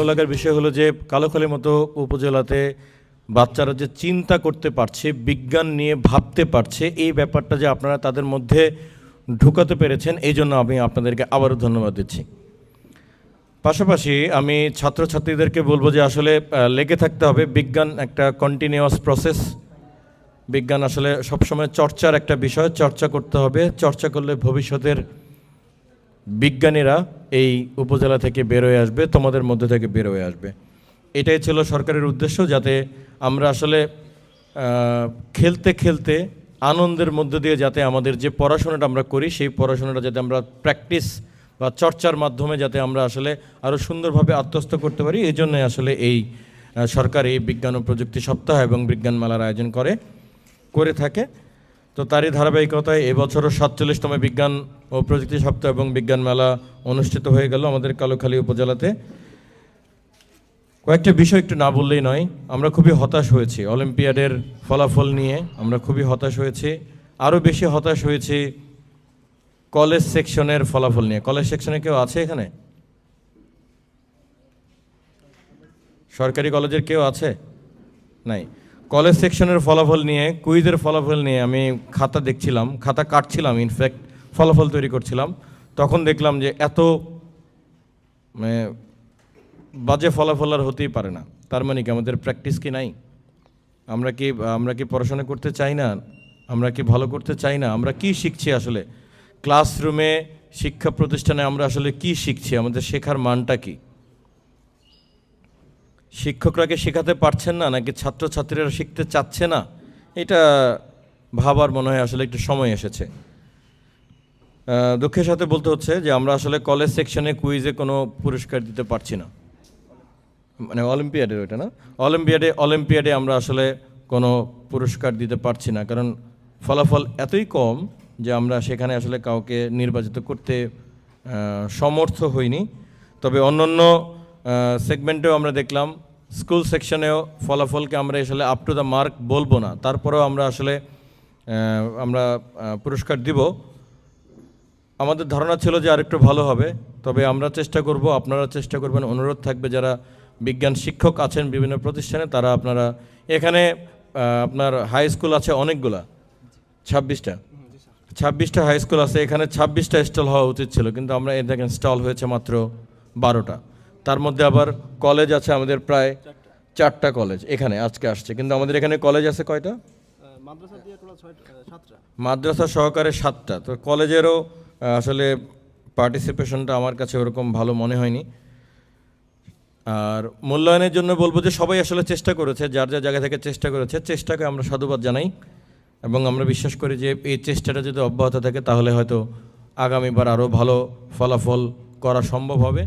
ভালো লাগার বিষয় হলো যে কালোখালীর মতো উপজেলাতে বাচ্চারা যে চিন্তা করতে পারছে, বিজ্ঞান নিয়ে ভাবতে পারছে, এই ব্যাপারটা যে আপনারা তাদের মধ্যে ঢুকাতে পেরেছেন, এই জন্য আমি আপনাদেরকে আবারও ধন্যবাদ দিচ্ছি। পাশাপাশি আমি ছাত্রছাত্রীদেরকে বলবো যে আসলে লেগে থাকতে হবে। বিজ্ঞান একটা কন্টিনিউয়াস প্রসেস। বিজ্ঞান আসলে সবসময় চর্চার একটা বিষয়, চর্চা করতে হবে। চর্চা করলে ভবিষ্যতের বিজ্ঞানীরা এই উপজেলা থেকে বেরোয় আসবে, তোমাদের মধ্যে থেকে বেরোয় আসবে। এটাই ছিল সরকারের উদ্দেশ্য, যাতে আমরা আসলে খেলতে খেলতে আনন্দের মধ্যে দিয়ে যাতে আমাদের যে পড়াশোনাটা আমরা করি সেই পড়াশোনাটা যাতে আমরা প্র্যাকটিস বা চর্চার মাধ্যমে যাতে আমরা আসলে আরও সুন্দরভাবে আত্মস্থ করতে পারি, এই জন্যে আসলে এই সরকার এই বিজ্ঞান ও প্রযুক্তি সপ্তাহ এবং বিজ্ঞান মেলার আয়োজন করে থাকে। তো তারই ধারাবাহিকতায় এবছরও 47তম বিজ্ঞান ও প্রযুক্তি সপ্তাহ এবং বিজ্ঞান মেলা অনুষ্ঠিত হয়ে গেল আমাদের কালোখালী উপজেলাতে। কয়েকটা বিষয় একটু না বললেই নয়, আমরা খুবই হতাশ হয়েছি অলিম্পিয়াডের ফলাফল নিয়ে। আমরা খুবই হতাশ হয়েছি, আরও বেশি হতাশ হয়েছি কলেজ সেকশনের ফলাফল নিয়ে। কলেজ সেকশনে কেউ আছে এখানে? সরকারি কলেজের কেউ আছে? নাই। কলেজ সেকশনের ফলাফল নিয়ে, কুইজের ফলাফল নিয়ে আমি খাতা দেখছিলাম, খাতা কাটছিলাম, ইনফ্যাক্ট ফলাফল তৈরি করছিলাম। তখন দেখলাম যে এত বাজে ফলাফল আর হতেই পারে না। তার মানে কি আমাদের প্র্যাকটিস কি নাই? আমরা কি পড়াশোনা করতে চাই না? আমরা কি ভালো করতে চাই না? আমরা কি শিখছি আসলে ক্লাসরুমে, শিক্ষা প্রতিষ্ঠানে আমরা আসলে কি শিখছি? আমাদের শেখার মানটা কি? শিক্ষকরা কি শেখাতে পারছেন না, নাকি ছাত্রছাত্রীরা শিখতে চাচ্ছে না? এটা ভাবার মনে হয় আসলে একটু সময় এসেছে। দুঃখের সাথে বলতে হচ্ছে যে আমরা আসলে কলেজ সেকশনে কুইজে কোনো পুরস্কার দিতে পারছি না। মানে অলিম্পিয়াডের ওইটা না, অলিম্পিয়াডে আমরা আসলে কোনো পুরস্কার দিতে পারছি না, কারণ ফলাফল এতই কম যে আমরা সেখানে আসলে কাউকে নির্বাচিত করতে সমর্থ হইনি। তবে অন্যান্য সেগমেন্টেও আমরা দেখলাম, স্কুল সেকশনেও ফলাফলকে আমরা আসলে আপ টু দ্য মার্ক বলবো না, তারপরেও আমরা আসলে আমরা পুরস্কার দিব। আমাদের ধারণা ছিল যে আরেকটু ভালো হবে, তবে আমরা চেষ্টা করব, আপনারা চেষ্টা করবেন। অনুরোধ থাকবে যারা বিজ্ঞান শিক্ষক আছেন বিভিন্ন প্রতিষ্ঠানে, তারা আপনারা এখানে আপনার হাই স্কুল আছে অনেকগুলা, 26টা হাই স্কুল আছে এখানে, 26টা স্টল হওয়া উচিত ছিল, কিন্তু আমরা এ দেখেন স্টল হয়েছে মাত্র 12টা। তার মধ্যে আবার কলেজ আছে আমাদের প্রায় 4টা কলেজ এখানে আজকে আসছে, কিন্তু আমাদের এখানে কলেজ আছে কয়টা? মাদ্রাসা সহকারে 7টা। তো কলেজেরও আসলে পার্টিসিপেশনটা আমার কাছে ওরকম ভালো মনে হয়নি। আর মূল্যায়নের জন্য বলবো যে সবাই আসলে চেষ্টা করেছে, যার যার জায়গা থেকে চেষ্টা করেছে, চেষ্টাকে আমরা সাধুবাদ জানাই এবং আমরা বিশ্বাস করি যে এই চেষ্টাটা যদি অব্যাহত থাকে তাহলে হয়তো আগামীবার আরও ভালো ফলাফল করা সম্ভব হবে।